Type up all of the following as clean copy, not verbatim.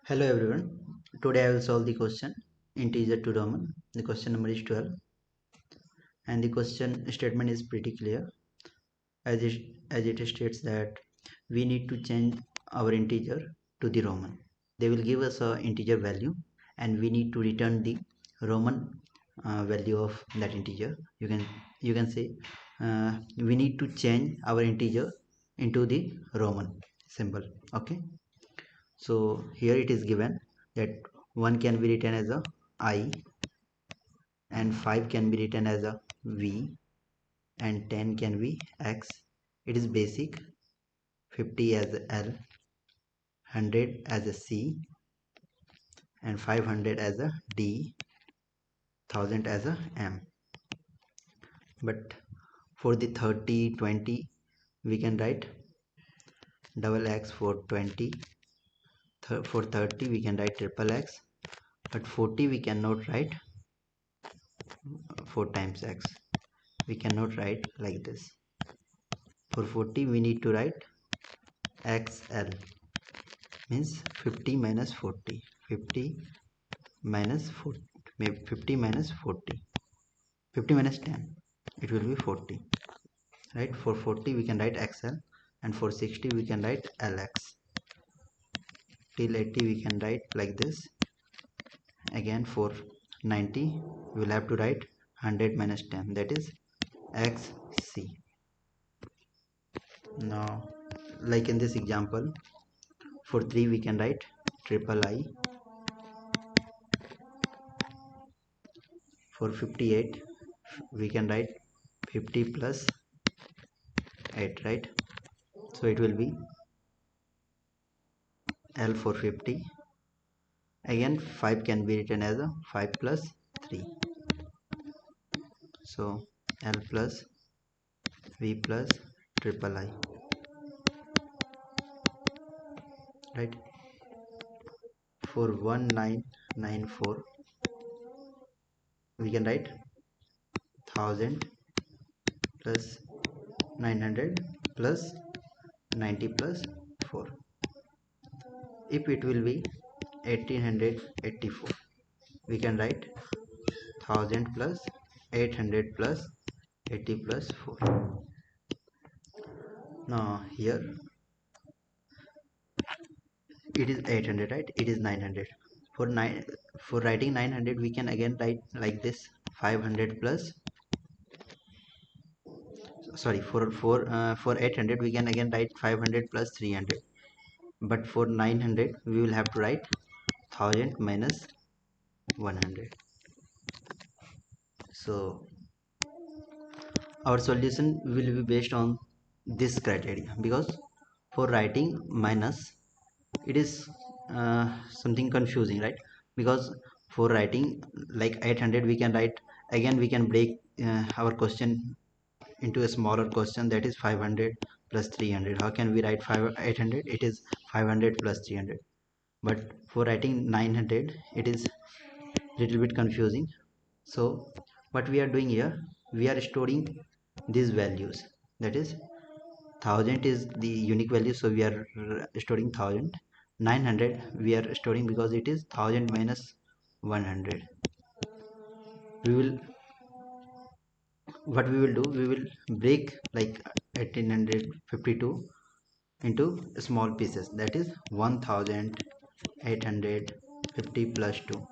Hello everyone. Today I will solve the question integer to Roman. The question number is 12 and the question statement is pretty clear as it states that we need to change our integer to the Roman. They will give us a integer value and we need to return the Roman value of that integer. You can say we need to change our integer into the Roman symbol. Okay. So here it is given that 1 can be written as a I and 5 can be written as a V and 10 can be X. It is basic. 50 as a L, 100 as a C and 500 as a D, 1000 as a M. But for the 30, 20 we can write double X for 20. For 30 we can write triple X, but 40 we cannot write 4 times X. We cannot write like this. For 40 we need to write XL, means 50 minus 40, 50 minus 40, 50 minus 40, 50 minus 10, it will be 40, right? For 40 we can write XL and for 60 we can write LX. Till 80 we can write like this. Again for 90 we will have to write 100 minus 10, that is XC. Now like in this example, for 3 we can write triple I. For 58 we can write 50 plus 8, right? So it will be L for 50. Again 5 can be written as a 5 plus 3, so L plus V plus triple I, right? For 1994 we can write 1000 plus 900 plus 90 plus 4. If it will be 1884 we can write 1000 plus 800 plus 80 plus 4. Now here it is 800, right? It is 900. For 9, for writing 900 we can again write like this: 500 plus, sorry, for 800 we can again write 500 plus 300, but for 900 we will have to write 1000 minus 100. So our solution will be based on this criteria, because for writing minus it is something confusing, right? Because for writing like 800 we can write, again we can break our question into a smaller question, that is 500 plus 300. How can we write 800? It is 500 plus 300. But for writing 900 it is little bit confusing. So what we are doing here, we are storing these values, that is 1000 is the unique value, so we are storing 1000. 900 we are storing because it is 1000 minus 100. We will, what we will do, we will break like 1852 into small pieces, that is 1850 plus 2.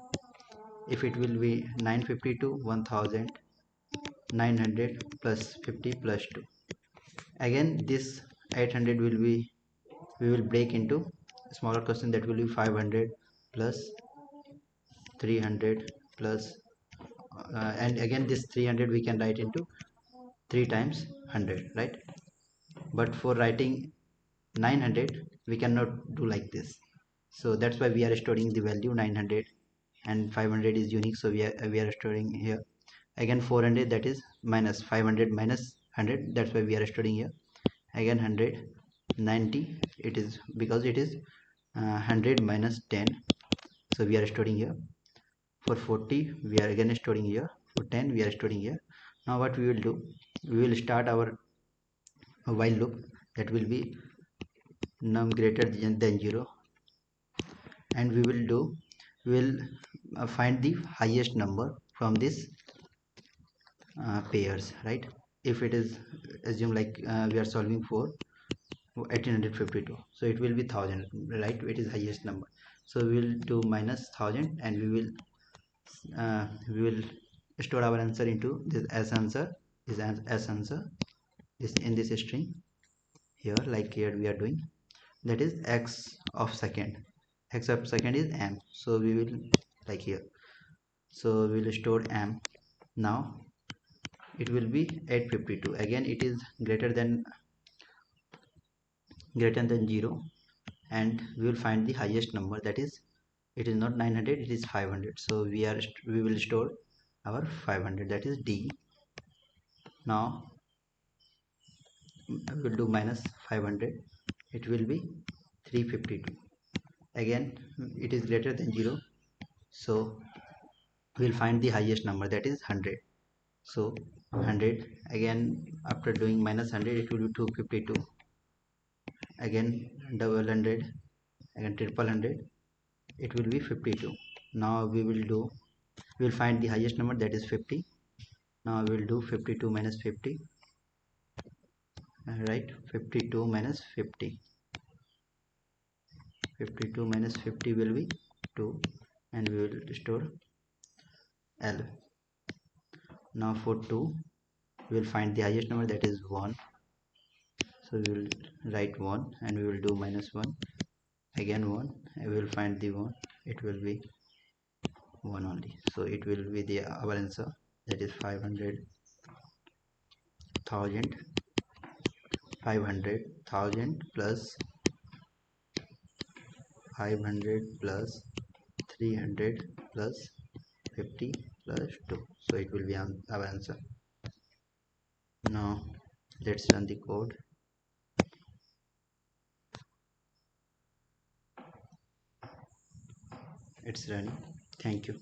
If it will be 952, 1900 plus 50 plus 2. Again this 800 will be, we will break into smaller question, that will be 500 plus 300 plus and again this 300 we can write into 3 times 100, right? But for writing 900 we cannot do like this, so that's why we are storing the value 900, and 500 is unique, so we are storing here. Again 400, that is minus 500 minus 100, that's why we are storing here. Again 100, 90, it is because it is 100 minus 10, so we are storing here. For 40 we are again storing here. For 10 we are storing here. Now what we will do, we will start our while loop, that will be num greater than 0, and we will find the highest number from this pairs, right? If it is, assume like we are solving for 1852, so it will be 1000, right? It is highest number, so we will do minus 1000, and we will store our answer into this as answer, as answer, this in this string here, like here we are doing, that is x of second. X of second is m, so we will, like here, so we will store m. Now it will be 852, again it is greater than 0, and we will find the highest number, that is, it is not 900, it is 500, so we will store our 500, that is d. Now I will do minus 500, it will be 352, again it is greater than 0, so we will find the highest number, that is 100. So 100, again after doing minus 100, it will be 252, again double hundred, again triple hundred, it will be 52. Now we will find the highest number, that is 50. Now we will do 52 minus 50, right? 52 minus 50, 52 minus 50 will be 2, and we will store L. Now for 2, we will find the highest number, that is 1, so we will write 1, and we will do minus 1, again 1, and we will find the 1, it will be 1 only, so it will be the our answer, that is 500,000, 500,000 plus 500 plus 300 plus 50 plus 2, so it will be our answer. Now let's run the code. It's running. Thank you.